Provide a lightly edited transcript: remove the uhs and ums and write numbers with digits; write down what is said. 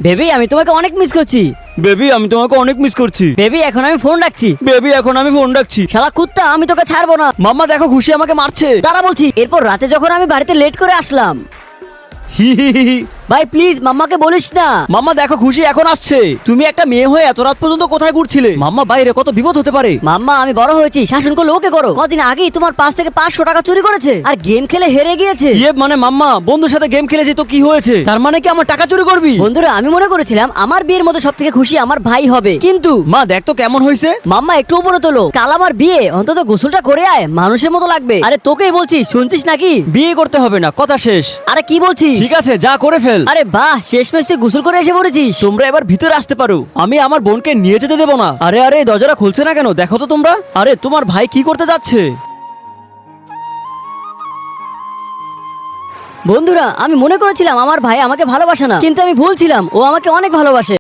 Baby আমি তোমাকে অনেক মিস করছি। বেবি আমি তোমাকে অনেক মিস করছি। বেবি এখন আমি ফোন রাখছি। বেবি এখন আমি ফোন রাখছি। শালা কুত্তা আমি তোকে ছাড়বো না। মাম্মা দেখো খুশি আমাকে মারছে। তারা বলছি এরপর রাতে যখন আমি বাড়িতে লেট করে আসলাম, হি হি হি হি। ভাই প্লিজ মাম্মাকে বলিস না। মাম্মা দেখো খুশি এখন আসছে। তুমি একটা মেয়ে হয়ে এত রাত পর্যন্ত কোথায় ঘুরছিলে? মাম্মা বাইরে কত বিপদ হতে পারে। মাম্মা আমি বড় হয়েছি, শাসন করলে ওকে করো। কদিন আগেই তোমার 5 থেকে 500 টাকা চুরি করেছে আর গেম খেলে হেরে গিয়েছে। ইয়ে মানে মাম্মা বন্ধুর সাথে গেম খেলেছি তো কি হয়েছে? তার মানে কি আমার টাকা চুরি করবি? বন্ধুরা আমি মনে করেছিলাম আমার বিয়ের মধ্যে সব থেকে খুশি আমার ভাই হবে, কিন্তু মা দেখ তো কেমন হয়েছে। মাম্মা একটু উপরে তোলো। কাল আমার বিয়ে, অন্তত গোসলটা করে আয়, মানুষের মতো লাগবে। আরে তোকেই বলছি, শুনছিস নাকি? বিয়ে করতে হবে না, কথা শেষ। আরে কি বলছিস? ঠিক আছে যা করে ফেল। আরে বাহ, শেষমেশ তুই গোসল করে এসে পড়েছিস। তোমরা এবার ভিতরে আসতে পারো, আমি আমার বোনকে নিয়ে যেতে দেবো না। আরে আরে দরজাটা খুলছে না কেন? দেখো তো তোমরা। আরে তোমার ভাই কি করতে যাচ্ছে? বন্ধুরা আমি মনে করেছিলাম আমার ভাই আমাকে ভালোবাসে না, কিন্তু আমি ভুল ছিলাম, ও আমাকে অনেক ভালোবাসে।